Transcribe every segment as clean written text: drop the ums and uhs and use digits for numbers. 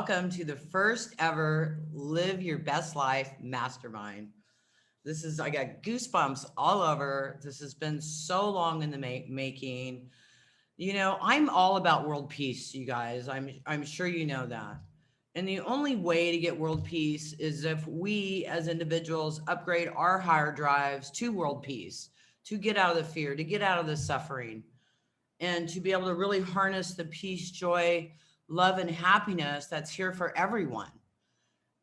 welcome to the first ever Live Your Best Life Mastermind. I got goosebumps all over. This has been so long in the making. I'm all about world peace, you guys. I'm sure you know that. And the only way to get world peace is if we as individuals upgrade our higher drives to world peace, to get out of the fear, to get out of the suffering, and to be able to really harness the peace, joy, love, and happiness that's here for everyone.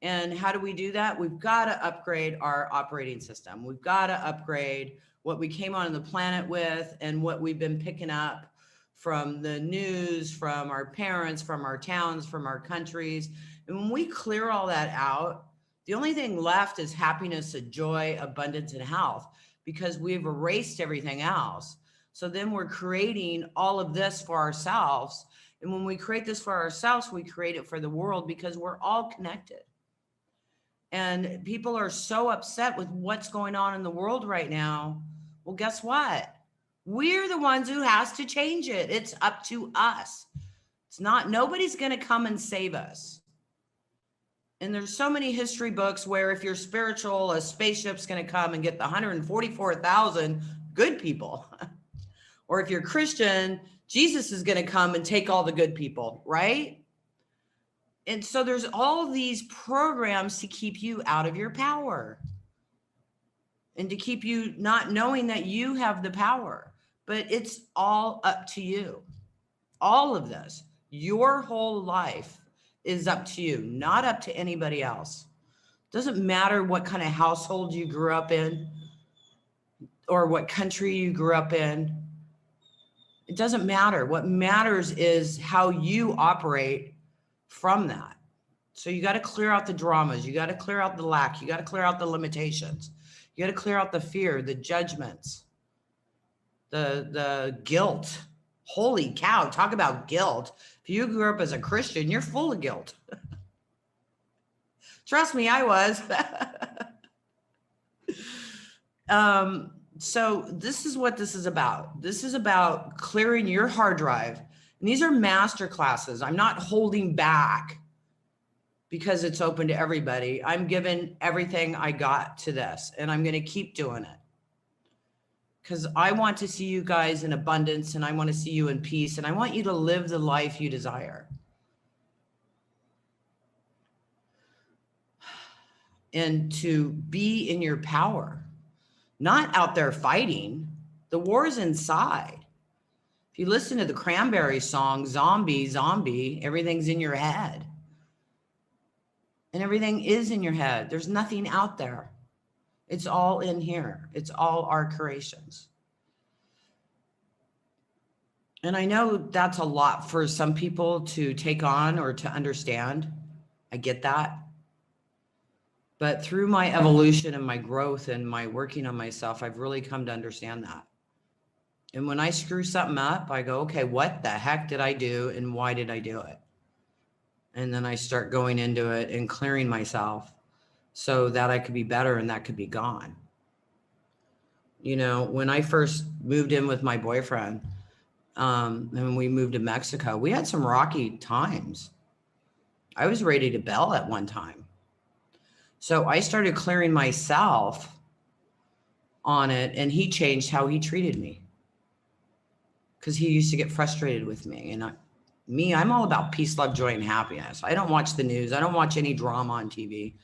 And how do we do that? We've got to upgrade our operating system. We've got to upgrade what we came on the planet with and what we've been picking up from the news, from our parents, from our towns, from our countries. And when we clear all that out, the only thing left is happiness and joy, abundance, and health, because we've erased everything else. So then we're creating all of this for ourselves. And when we create this for ourselves, we create it for the world because we're all connected. And people are so upset with what's going on in the world right now. Well, guess what? We're the ones who has to change it. It's up to us. Nobody's going to come and save us. And there's so many history books where if you're spiritual, a spaceship's going to come and get the 144,000 good people. Or if you're Christian, Jesus is going to come and take all the good people, right? And so there's all these programs to keep you out of your power and to keep you not knowing that you have the power. But it's all up to you. All of this, your whole life is up to you, not up to anybody else. Doesn't matter what kind of household you grew up in or what country you grew up in. It doesn't matter. What matters is how you operate from that. So you got to clear out the dramas. You got to clear out the lack. You got to clear out the limitations. You got to clear out the fear, the judgments, the guilt. Holy cow, talk about guilt. If you grew up as a Christian, you're full of guilt. Trust me, I was. So this is what this is about. This is about clearing your hard drive. And these are master classes. I'm not holding back because it's open to everybody. I'm giving everything I got to this, and I'm going to keep doing it because I want to see you guys in abundance, and I want to see you in peace, and I want you to live the life you desire. And to be in your power. Not out there fighting. The war's inside. If you listen to the Cranberries song, Zombie, Zombie, everything's in your head. And everything is in your head. There's nothing out there. It's all in here. It's all our creations. And I know that's a lot for some people to take on or to understand. I get that. But through my evolution and my growth and my working on myself, I've really come to understand that. And when I screw something up, I go, okay, what the heck did I do and why did I do it? And then I start going into it and clearing myself so that I could be better and that could be gone. When I first moved in with my boyfriend, and we moved to Mexico, we had some rocky times. I was ready to bail at one time. So I started clearing myself on it, and he changed how he treated me because he used to get frustrated with me. And I'm all about peace, love, joy, and happiness. I don't watch the news. I don't watch any drama on TV.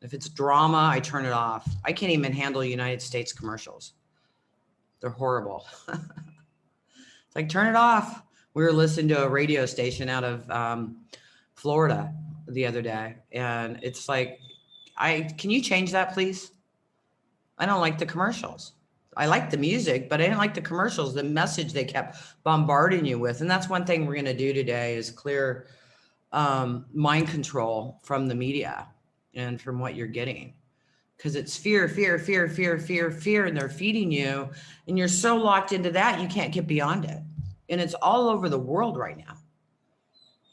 If it's drama, I turn it off. I can't even handle United States commercials. They're horrible. It's like, turn it off. We were listening to a radio station out of Florida the other day, and it's like, can you change that, please? I don't like the commercials. I like the music, but I didn't like the commercials, the message they kept bombarding you with. And that's one thing we're going to do today is clear mind control from the media and from what you're getting. Because it's fear, fear, fear, fear, fear, fear, and they're feeding you. And you're so locked into that, you can't get beyond it. And it's all over the world right now.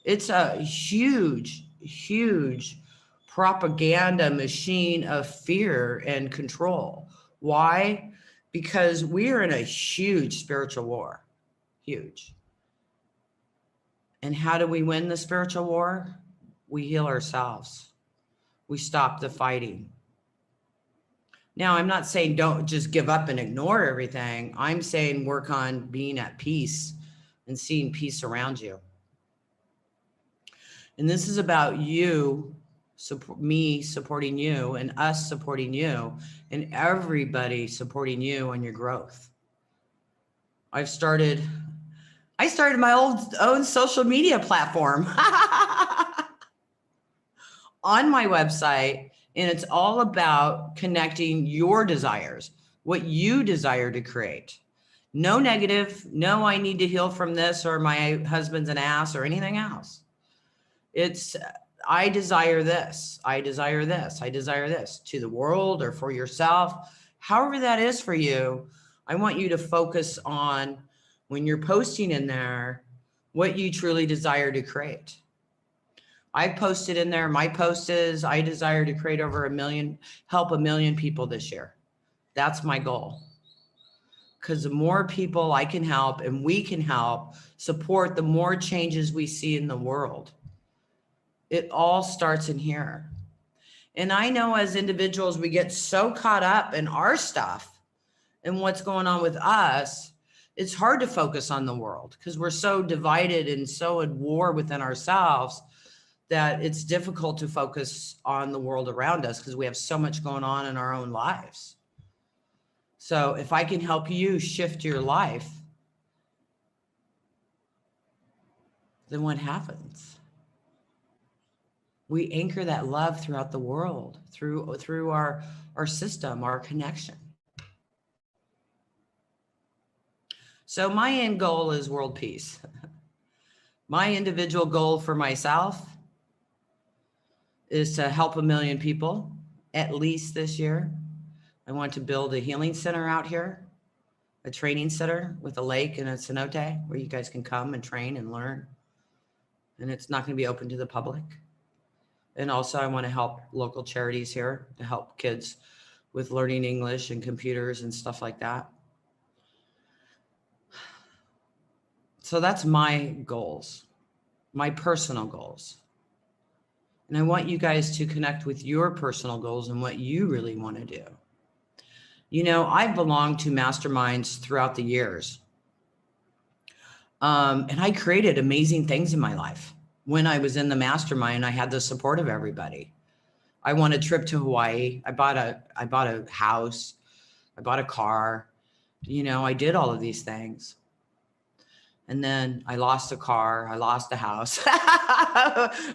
It's a huge, huge propaganda machine of fear and control. Why? Because we are in a huge spiritual war. Huge. And how do we win the spiritual war? we heal ourselves. We stop the fighting. Now, I'm not saying don't just give up and ignore everything. I'm saying work on being at peace and seeing peace around you. And this is about you, me supporting you, and us supporting you, and everybody supporting you on your growth. I started my own social media platform on my website, and it's all about connecting your desires, what you desire to create. No negative, no, I need to heal from this, or my husband's an ass, or anything else. It's, I desire this, I desire this, I desire this to the world or for yourself. However that is for you, I want you to focus on, when you're posting in there, what you truly desire to create. I posted in there, my post is, I desire to create over 1 million, help 1 million people this year. That's my goal. Because the more people I can help and we can help support, the more changes we see in the world. It all starts in here. And I know as individuals, we get so caught up in our stuff and what's going on with us, it's hard to focus on the world because we're so divided and so at war within ourselves that it's difficult to focus on the world around us because we have so much going on in our own lives. So if I can help you shift your life, then what happens? We anchor that love throughout the world, through our system, our connection. So my end goal is world peace. My individual goal for myself is to help 1 million people at least this year. I want to build a healing center out here, a training center with a lake and a cenote where you guys can come and train and learn. And it's not going to be open to the public. And also I want to help local charities here to help kids with learning English and computers and stuff like that. So that's my goals, my personal goals. And I want you guys to connect with your personal goals and what you really want to do. You know, I've belonged to masterminds throughout the years. And I created amazing things in my life. When I was in the mastermind, I had the support of everybody. I won a trip to Hawaii. I bought a house. I bought a car. You know, I did all of these things. And then I lost a car. I lost a house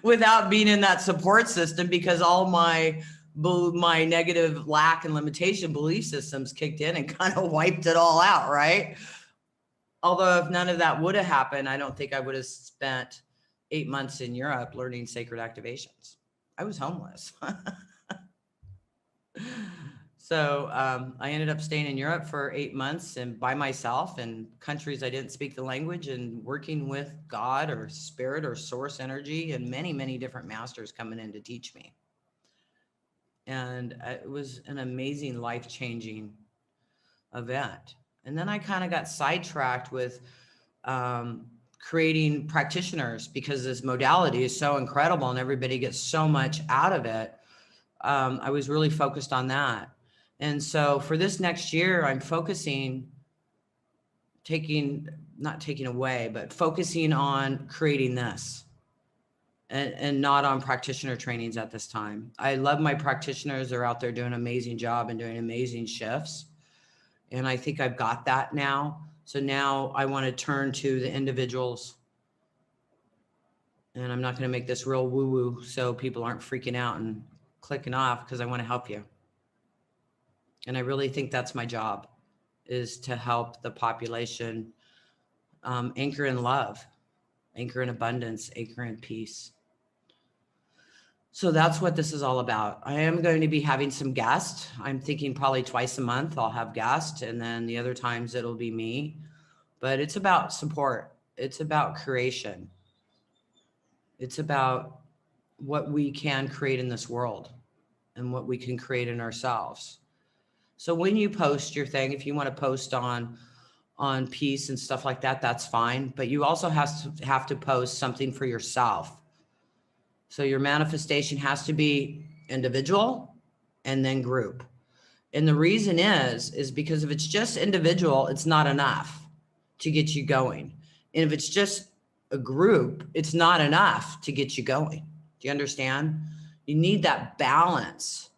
without being in that support system because all my negative lack and limitation belief systems kicked in and kind of wiped it all out, right? Although if none of that would have happened, I don't think I would have spent 8 months in Europe learning sacred activations. I was homeless. So I ended up staying in Europe for 8 months and by myself in countries I didn't speak the language and working with God or spirit or source energy and many, many different masters coming in to teach me. And it was an amazing, life-changing event. And then I kind of got sidetracked with creating practitioners because this modality is so incredible and everybody gets so much out of it. I was really focused on that. And so for this next year, I'm focusing, not taking away, but focusing on creating this and not on practitioner trainings at this time. I love my practitioners. They're out there doing an amazing job and doing amazing shifts. And I think I've got that now. So now I want to turn to the individuals. And I'm not going to make this real woo-woo so people aren't freaking out and clicking off because I want to help you. And I really think that's my job, is to help the population anchor in love, anchor in abundance, anchor in peace. So that's what this is all about. I am going to be having some guests. I'm thinking probably twice a month I'll have guests, and then the other times it'll be me. But it's about support. It's about creation. It's about what we can create in this world and what we can create in ourselves. So when you post your thing, if you want to post on peace and stuff like that, that's fine. But you also have to post something for yourself. So your manifestation has to be individual and then group. And the reason is because if it's just individual, it's not enough to get you going. And if it's just a group, it's not enough to get you going. Do you understand? You need that balance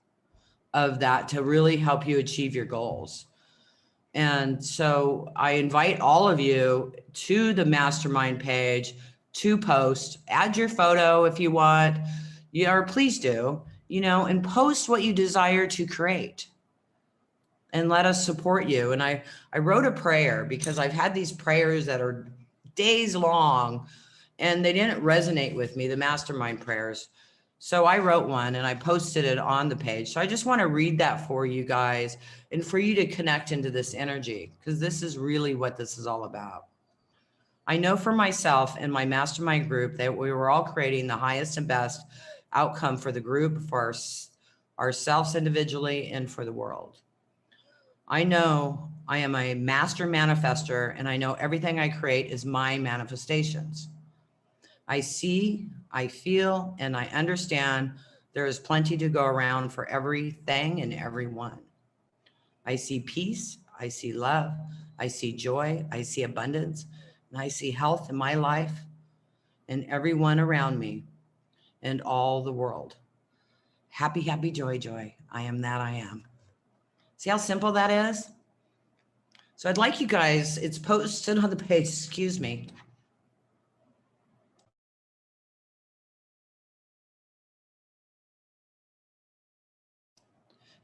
of that to really help you achieve your goals. And so I invite all of you to the Mastermind page to post, add your photo if you want, or please do, and post what you desire to create and let us support you. And I wrote a prayer because I've had these prayers that are days long and they didn't resonate with me, the Mastermind prayers. So I wrote one and I posted it on the page. So I just want to read that for you guys and for you to connect into this energy, because this is really what this is all about. I know for myself and my Mastermind group that we were all creating the highest and best outcome for the group, for ourselves individually, and for the world. I know I am a master manifester, and I know everything I create is my manifestations. I see, I feel, and I understand there is plenty to go around for everything and everyone. I see peace, I see love, I see joy, I see abundance, and I see health in my life and everyone around me and all the world. Happy, happy, joy, joy. I am that I am. See how simple that is? So I'd like you guys, it's posted on the page, excuse me.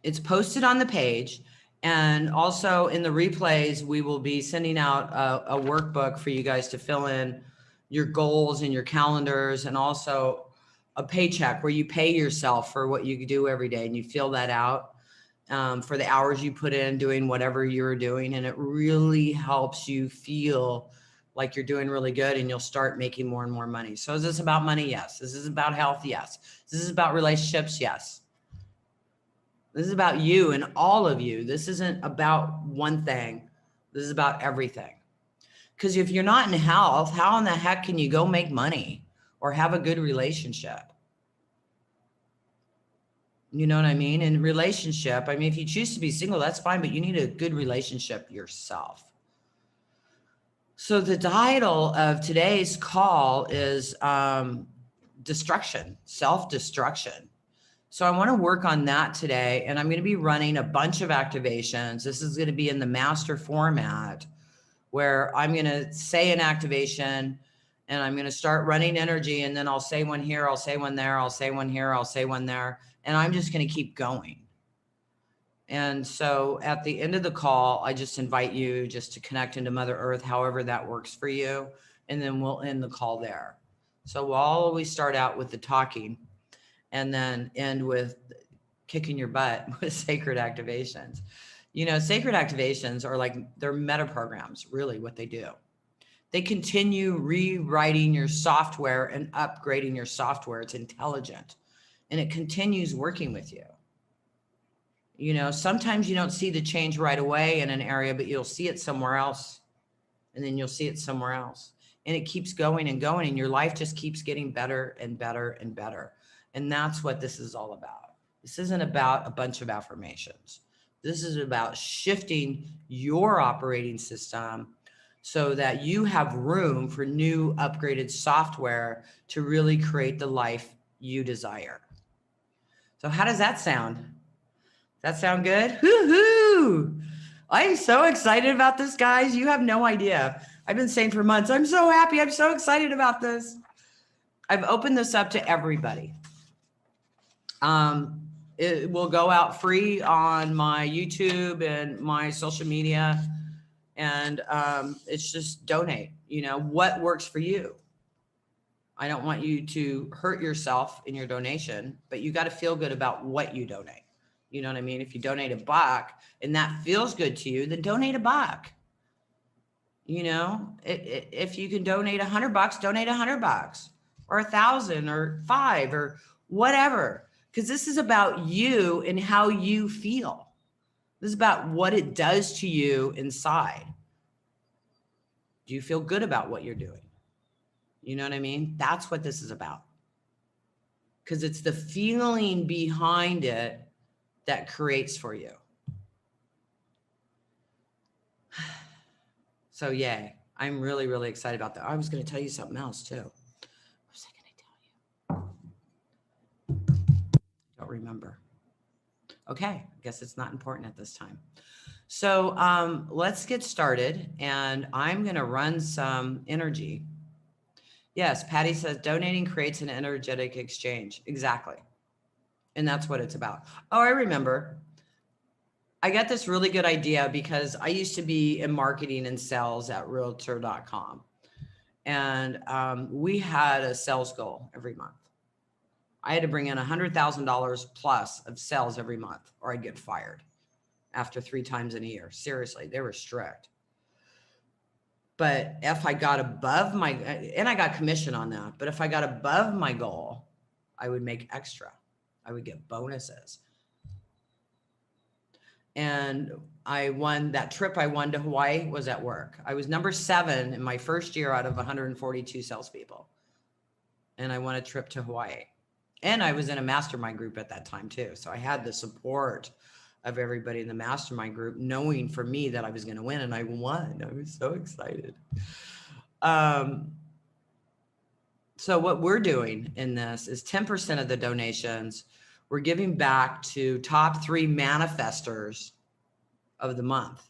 It's posted on the page. And also in the replays, we will be sending out a workbook for you guys to fill in your goals and your calendars, and also a paycheck where you pay yourself for what you do every day and you fill that out for the hours you put in doing whatever you're doing. And it really helps you feel like you're doing really good, and you'll start making more and more money. So is this about money? Yes. This is about health? Yes. This is about relationships? Yes. This is about you and all of you. This isn't about one thing. This is about everything. Because if you're not in health, how in the heck can you go make money or have a good relationship? You know what I mean? In relationship, I mean, if you choose to be single, that's fine, but you need a good relationship yourself. So the title of today's call is destruction, self-destruction. So I want to work on that today, and I'm going to be running a bunch of activations. This is going to be in the master format where I'm going to say an activation and I'm going to start running energy, and then I'll say one here, I'll say one there, I'll say one here, I'll say one there, and I'm just going to keep going. And so at the end of the call, I just invite you just to connect into Mother Earth, however that works for you, and then we'll end the call there. So we'll always start out with the talking and then end with kicking your butt with sacred activations. Sacred activations are like, they're meta programs, really what they do. They continue rewriting your software and upgrading your software. It's intelligent and it continues working with you. Sometimes you don't see the change right away in an area, but you'll see it somewhere else, and then you'll see it somewhere else. And it keeps going and going, and your life just keeps getting better and better and better. And that's what this is all about. This isn't about a bunch of affirmations. This is about shifting your operating system so that you have room for new upgraded software to really create the life you desire. So how does that sound? That sound good? Woo-hoo! I'm so excited about this, guys. You have no idea. I've been saying for months, I'm so happy. I'm so excited about this. I've opened this up to everybody. It will go out free on my YouTube and my social media. And it's just donate, what works for you. I don't want you to hurt yourself in your donation, but you got to feel good about what you donate. You know what I mean? If you donate $1 and that feels good to you, then donate $1. If you can donate $100, donate $100 or 1,000 or 5 or whatever, because this is about you and how you feel. This is about what it does to you inside. Do you feel good about what you're doing? You know what I mean? That's what this is about. because it's the feeling behind it that creates for you. So yay. I'm really, really excited about that. I was going to tell you something else too. What was I going to tell you? Don't remember. Okay. I guess it's not important at this time. So let's get started, and I'm going to run some energy. Yes, Patty says donating creates an energetic exchange. Exactly. And that's what it's about. Oh, I remember. I got this really good idea because I used to be in marketing and sales at realtor.com. And we had a sales goal every month. I had to bring in $100,000 plus of sales every month, or I'd get fired after 3 times in a year. Seriously, they were strict. But if I got above my, and I got commission on that, but if I got above my goal, I would make extra. I would get bonuses. And I won that trip. I won to Hawaii was at work. I was number 7 in my first year out of 142 salespeople. And I won a trip to Hawaii. And I was in a mastermind group at that time too. So I had the support of everybody in the mastermind group, knowing for me that I was going to win, and I won. I was so excited. So what we're doing in this is 10% of the donations we're giving back to top 3 manifestors of the month.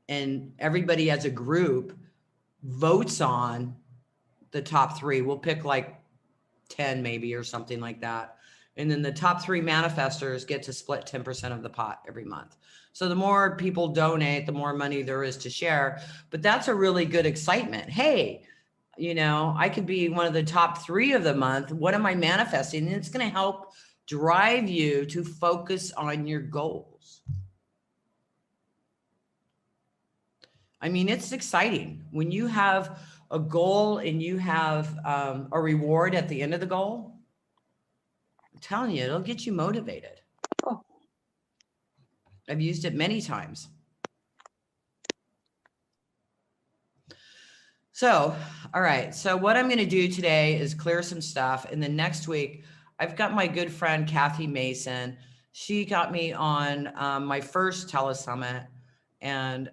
And everybody as a group votes on the top 3. We'll pick like 10 maybe or something like that. And then the top 3 manifestors get to split 10% of the pot every month. So the more people donate, the more money there is to share. But that's a really good excitement. Hey, you know, I could be one of the top 3 of the month. What am I manifesting? And it's going to help drive you to focus on your goals. I mean, it's exciting when you have a goal and you have a reward at the end of the goal. I'm telling you, it'll get you motivated. Oh. I've used it many times. So, all right. So what I'm going to do today is clear some stuff. And then next week, I've got my good friend, Kathy Mason. She got me on my first telesummit. And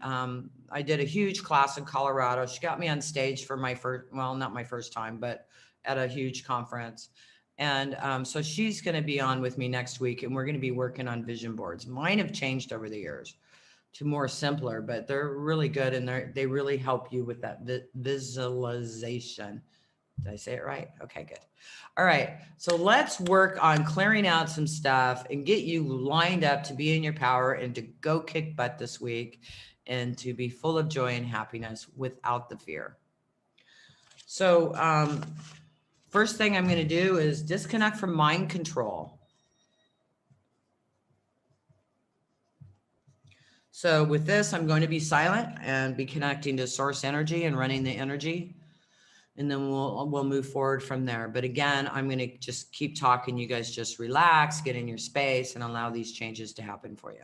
I did a huge class in Colorado. She got me on stage for my first, well, not my first time, but at a huge conference. And so she's going to be on with me next week, and we're going to be working on vision boards. Mine have changed over the years to more simpler, but they're really good, and they really help you with that visualization. Did I say it right? Okay, good. All right, so let's work on clearing out some stuff and get you lined up to be in your power and to go kick butt this week and to be full of joy and happiness without the fear. So first thing I'm going to do is disconnect from mind control. So with this, I'm going to be silent and be connecting to source energy and running the energy. And then we'll move forward from there. But again, I'm going to just keep talking. You guys just relax, get in your space, and allow these changes to happen for you.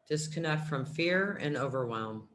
Disconnect from fear and overwhelm.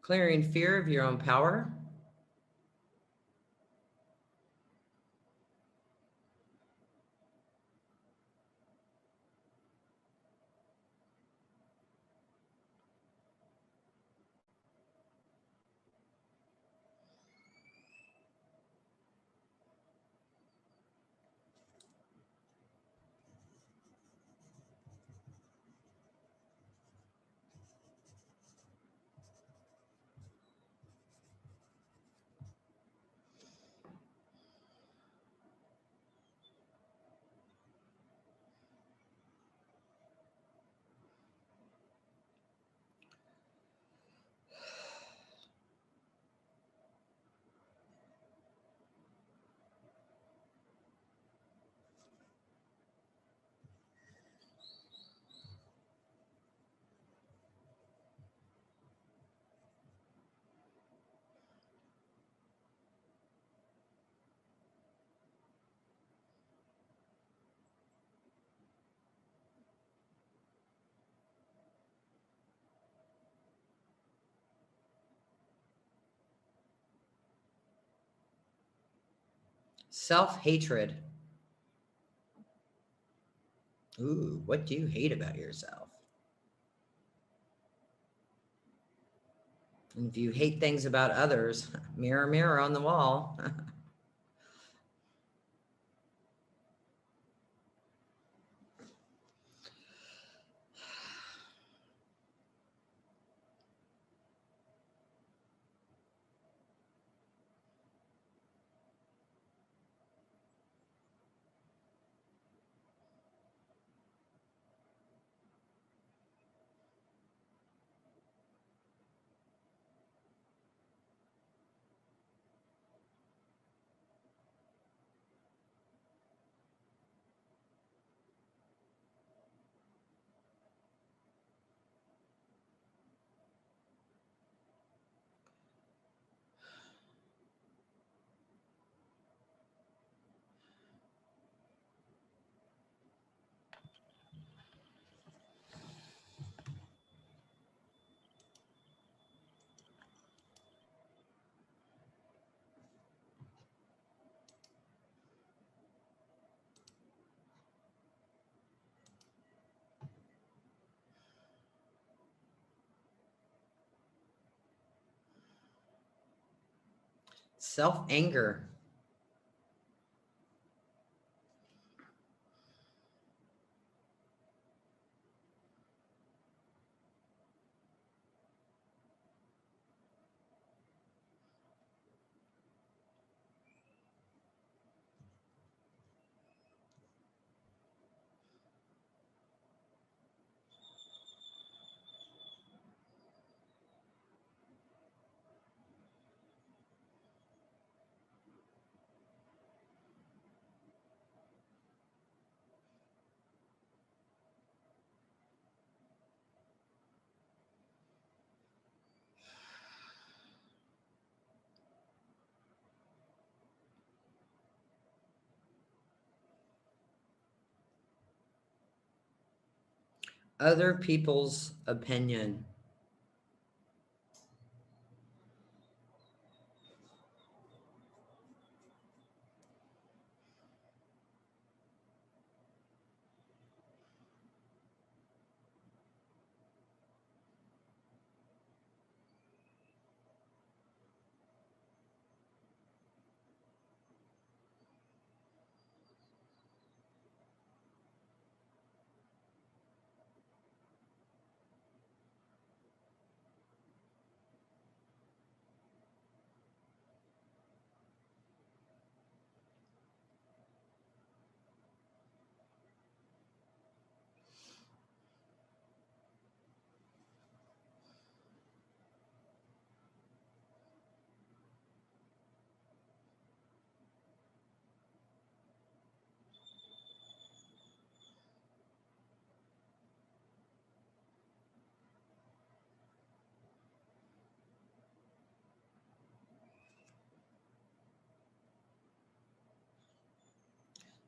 Clearing fear of your own power. Self-hatred. Ooh, what do you hate about yourself? And if you hate things about others, mirror, mirror on the wall. Self-anger. Other people's opinion.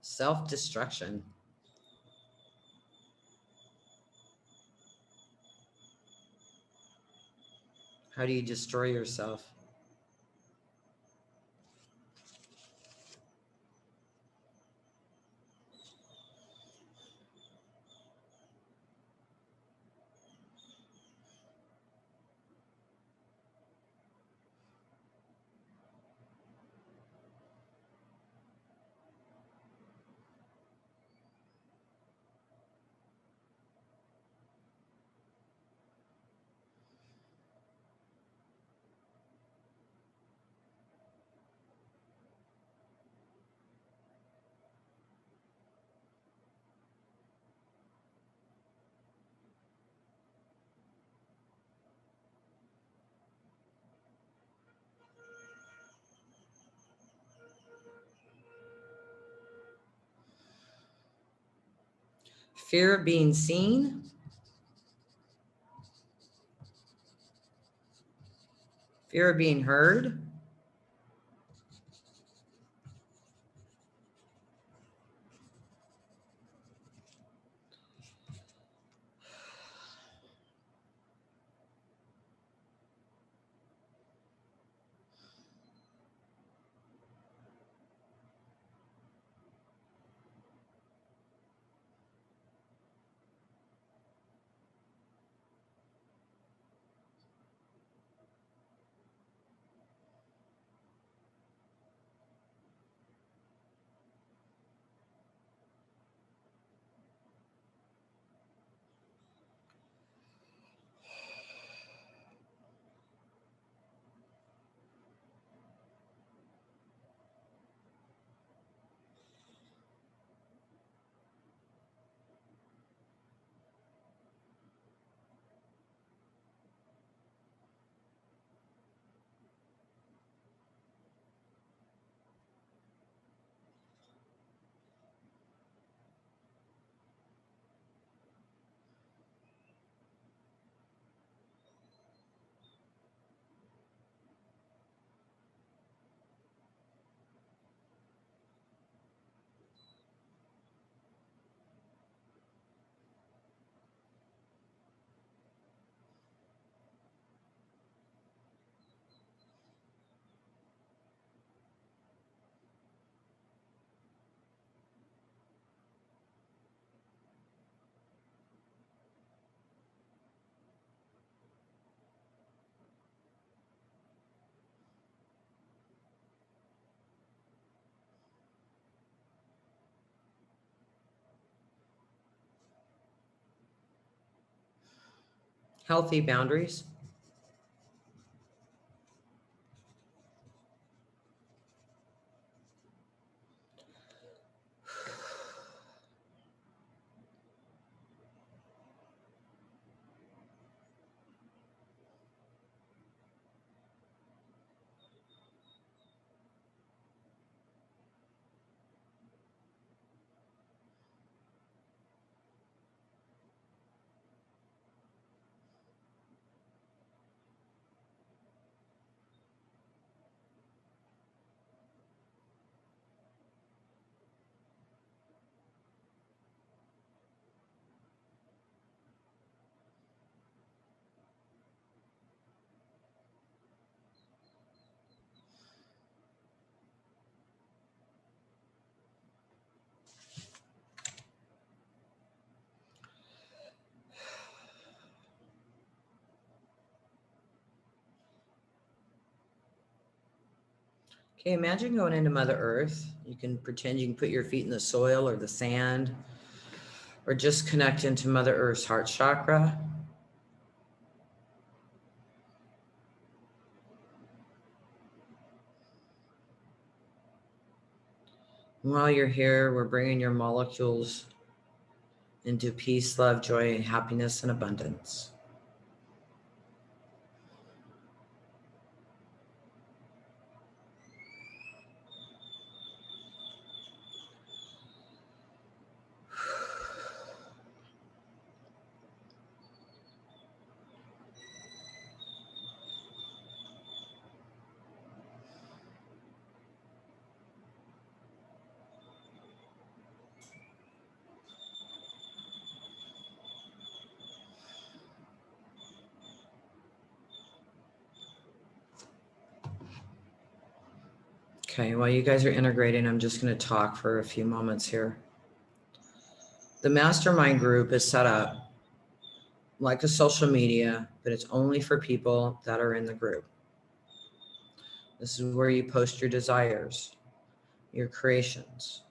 Self-destruction. How do you destroy yourself? Fear of being seen. Fear of being heard. Healthy boundaries. Okay, imagine going into Mother Earth. You can pretend you can put your feet in the soil or the sand, or just connect into Mother Earth's heart chakra. And while you're here, we're bringing your molecules into peace, love, joy, happiness, and abundance. Okay, while you guys are integrating, I'm just going to talk for a few moments here. The mastermind group is set up like a social media, but it's only for people that are in the group. This is where you post your desires, your creations.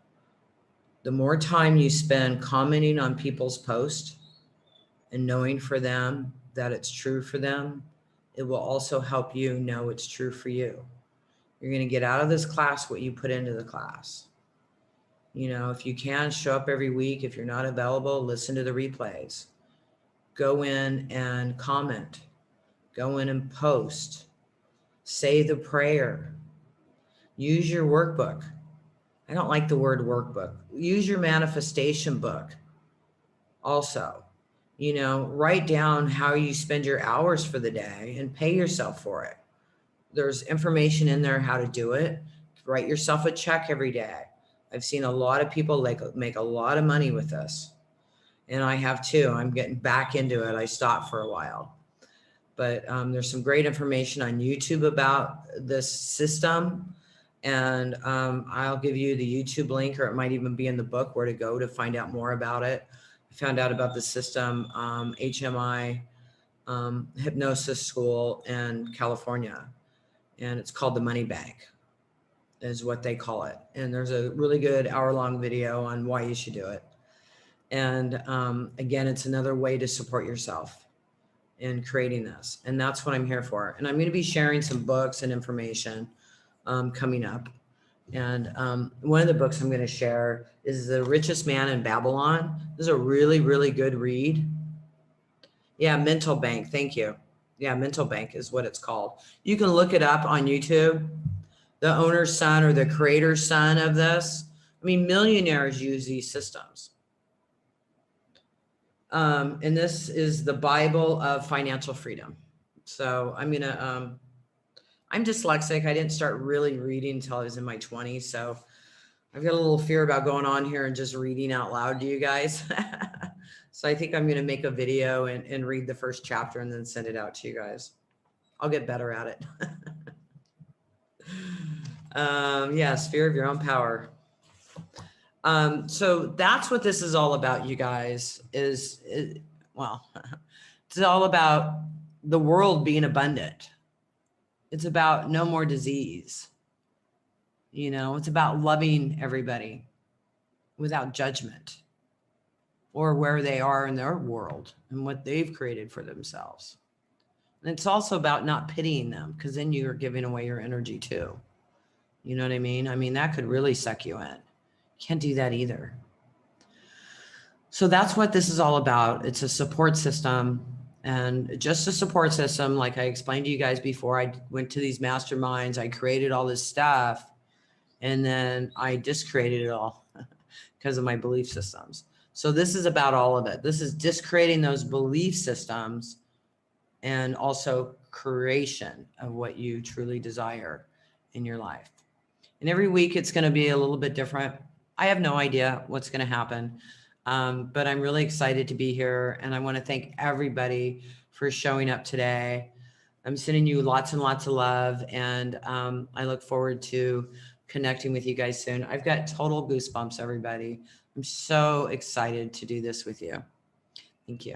The more time you spend commenting on people's posts and knowing for them that it's true for them, it will also help you know it's true for you. You're going to get out of this class what you put into the class. You know, if you can, show up every week. If you're not available, listen to the replays. Go in and comment. Go in and post. Say the prayer. Use your workbook. I don't like the word workbook. Use your manifestation book. Also, you know, write down how you spend your hours for the day and pay yourself for it. There's information in there how to do it. Write yourself a check every day. I've seen a lot of people make a lot of money with this. And I have too. I'm getting back into it. I stopped for a while. But there's some great information on YouTube about this system. And I'll give you the YouTube link, or it might even be in the book where to go to find out more about it. I found out about the system, HMI hypnosis school in California. And it's called the Money Bank, is what they call it. And there's a really good hour-long video on why you should do it. And again, it's another way to support yourself in creating this. And that's what I'm here for. And I'm going to be sharing some books and information coming up. And one of the books I'm going to share is The Richest Man in Babylon. This is a really, really good read. Yeah, Mental Bank. Thank you. Yeah, Mental Bank is what it's called. You can look it up on YouTube. The owner's son or the creator's son of this. I mean, millionaires use these systems. And this is the Bible of financial freedom. So I'm dyslexic. I didn't start really reading until I was in my 20s. So I've got a little fear about going on here and just reading out loud to you guys. So I think I'm going to make a video and read the first chapter and then send it out to you guys. I'll get better at it. Yes, fear of your own power. So that's what this is all about, you guys, well, it's all about the world being abundant. It's about no more disease. You know, it's about loving everybody without judgment or where they are in their world and what they've created for themselves. And it's also about not pitying them, because then you're giving away your energy too. You know what I mean? I mean, that could really suck you in. Can't do that either. So that's what this is all about. It's a support system, and just a support system. Like I explained to you guys before, I went to these masterminds, I created all this stuff, and then I discreated it all because of my belief systems. So this is about all of it. This is discreating those belief systems and also creation of what you truly desire in your life. And every week it's going to be a little bit different. I have no idea what's going to happen, but I'm really excited to be here. And I want to thank everybody for showing up today. I'm sending you lots and lots of love. And I look forward to connecting with you guys soon. I've got total goosebumps, everybody. I'm so excited to do this with you. Thank you.